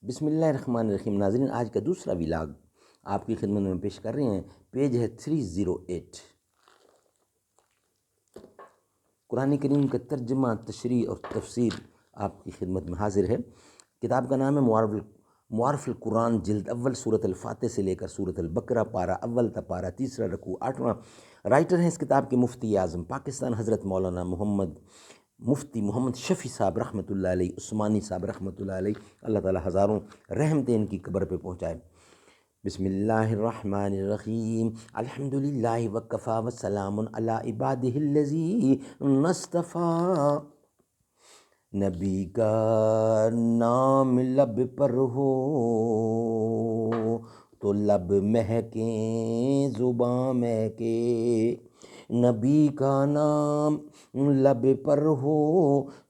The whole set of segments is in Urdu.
بسم اللہ الرحمن الرحیم۔ ناظرین، آج کا دوسرا ولاگ آپ کی خدمت میں پیش کر رہے ہیں۔ پیج ہے 308۔ قرآن کریم کا ترجمہ، تشریح اور تفسیر آپ کی خدمت میں حاضر ہے۔ کتاب کا نام ہے معارف القرآن، جلد اول، سورۃ الفاتح سے لے کر سورۃ البقرہ، پارہ اول تا پارہ تیسرا، رکوع 8واں۔ رائٹر ہیں اس کتاب کے مفتی اعظم پاکستان حضرت مولانا مفتی محمد شفیع صاحب رحمۃ اللہ علیہ، عثمانی صاحب رحمۃ اللہ علیہ۔ اللہ تعالیٰ ہزاروں رحمتیں ان کی قبر پہ پہنچائے۔ بسم اللہ الرحمن الرحیم۔ الحمدللہ وکفی وسلام علی عبادہ الذین اصطفیٰ۔ نبی کا نام لب پر ہو تو لب مہکیں، زباں مہکے۔ نبی کا نام لب پر ہو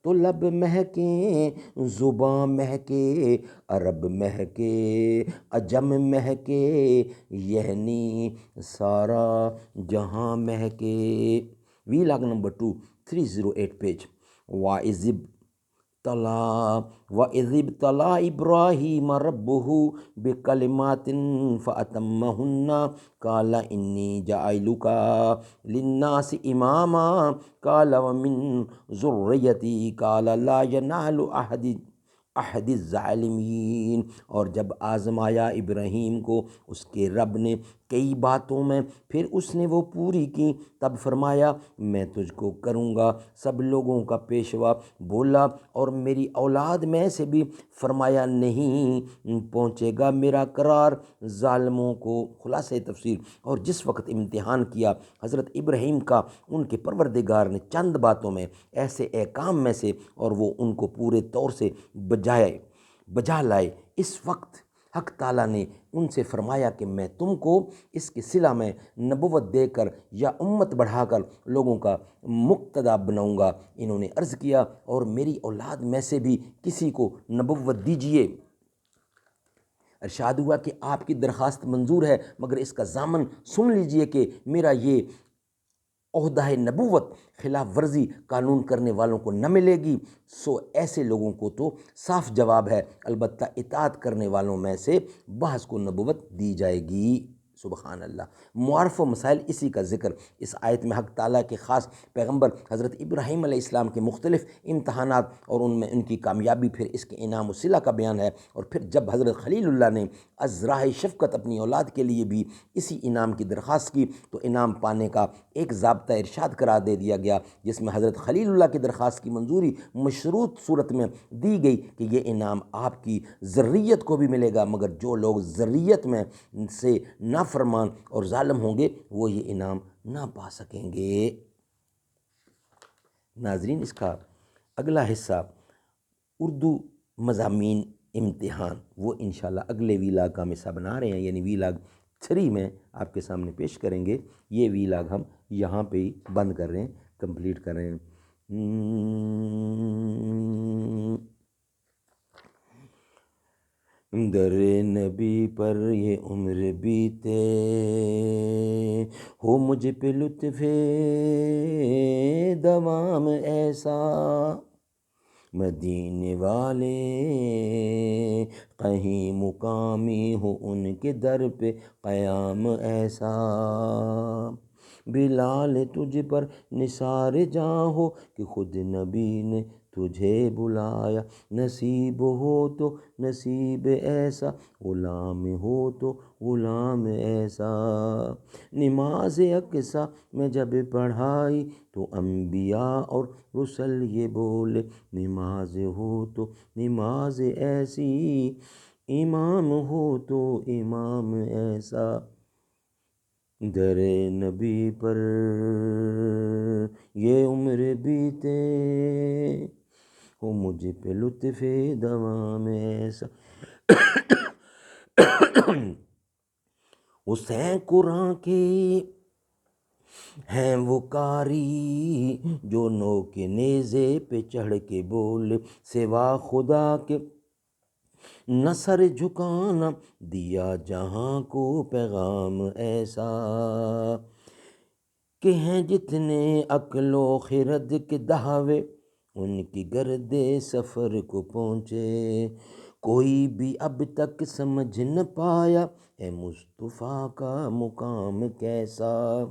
تو لب مہکیں، زباں مہکے، عرب مہکے، عجم مہکے، یعنی سارا جہاں مہکے۔ Vlog number 2، 308 page. وَإِذِ ابْتَلَىٰ إِبْرَاهِيمَ رَبُّهُ بِكَلِمَاتٍ فَأَتَمَّهُنَّ قَالَ إِنِّي جَاعِلُكَ لِلنَّاسِ إِمَامًا قَالَ وَمِن ذُرِّيَّتِي قَالَ لَا يَنَالُ عَهْدِ الظَّالِمِينَ۔ اور جب آزمایا ابراہیم کو اس کے رب نے کئی باتوں میں، پھر اس نے وہ پوری کی، تب فرمایا میں تجھ کو کروں گا سب لوگوں کا پیشوا۔ بولا اور میری اولاد میں سے بھی، فرمایا نہیں پہنچے گا میرا قرار ظالموں کو۔ خلاصہ تفسیر۔ اور جس وقت امتحان کیا حضرت ابراہیم کا ان کے پروردگار نے چند باتوں میں، ایسے احکام میں سے، اور وہ ان کو پورے طور سے بجا لائے، اس وقت حق تعالیٰ نے ان سے فرمایا کہ میں تم کو اس کے صلہ میں نبوت دے کر یا امت بڑھا کر لوگوں کا مقتدا بناؤں گا۔ انہوں نے عرض کیا اور میری اولاد میں سے بھی کسی کو نبوت دیجئے۔ ارشاد ہوا کہ آپ کی درخواست منظور ہے، مگر اس کا ضامن سن لیجئے کہ میرا یہ عہدہ نبوت خلاف ورزی قانون کرنے والوں کو نہ ملے گی۔ سو ایسے لوگوں کو تو صاف جواب ہے، البتہ اطاعت کرنے والوں میں سے بعض کو نبوت دی جائے گی۔ سبحان اللہ۔ معارف و مسائل، اسی کا ذکر اس آیت میں حق تعالیٰ کے خاص پیغمبر حضرت ابراہیم علیہ السلام کے مختلف امتحانات اور ان میں ان کی کامیابی، پھر اس کے انعام و صلہ کا بیان ہے۔ اور پھر جب حضرت خلیل اللہ نے از راہ شفقت اپنی اولاد کے لیے بھی اسی انعام کی درخواست کی، تو انعام پانے کا ایک ضابطہ ارشاد قرار دے دیا گیا، جس میں حضرت خلیل اللہ کی درخواست کی منظوری مشروط صورت میں دی گئی کہ یہ انعام آپ کی ذریت کو بھی ملے گا، مگر جو لوگ ذریت میں سے نافرمان اور ظالم ہوں گے وہ یہ انعام نہ پا سکیں گے۔ ناظرین، اس کا اگلا حصہ اردو مضامین امتحان، وہ انشاءاللہ اگلے ویلاگ کا حصہ بنا رہے ہیں، یعنی ویلاگ 3 میں آپ کے سامنے پیش کریں گے۔ یہ ویلاگ ہم یہاں پہ ہی بند کر رہے ہیں، کمپلیٹ کر رہے ہیں۔ در نبی پر یہ عمر بیتے، ہو مجھ پہ لطف دوام ایسا، مدینے والے کہیں مقامی ہو ان کے در پہ قیام ایسا، بلال تجھ پر نثار جاں ہو کہ خود نبی نے تجھے بلایا، نصیب ہو تو نصیب ایسا، غلام ہو تو غلام ایسا، نماز اقصیٰ میں جب پڑھائی تو انبیاء اور رسل یہ بولے، نماز ہو تو نماز ایسی، امام ہو تو امام ایسا، در نبی پر یہ عمر بیتے، ہو مجھ پہ لطف دوام ایسا۔ حسین قرآن کے ہیں وہ قاری، جو نوک نیزے پہ چڑھ کے بولے، سوا خدا کے نہ سر جھکانا، دیا جہاں کو پیغام ایسا، کہ ہیں جتنے عقل و خرد کے دعوے، ان کی گرد سفر کو پہنچے، کوئی بھی اب تک سمجھ نہ پایا ہے مصطفیٰ کا مقام کیسا،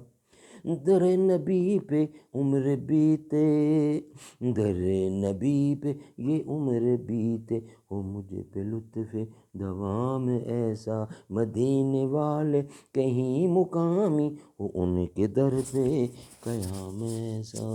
در نبی پہ عمر بیتے، در نبی پہ یہ عمر بیتے، ہو مجھے پہ لطف دوام ایسا، مدینے والے کہیں مقامی، ہو ان کے در پہ قیام ایسا۔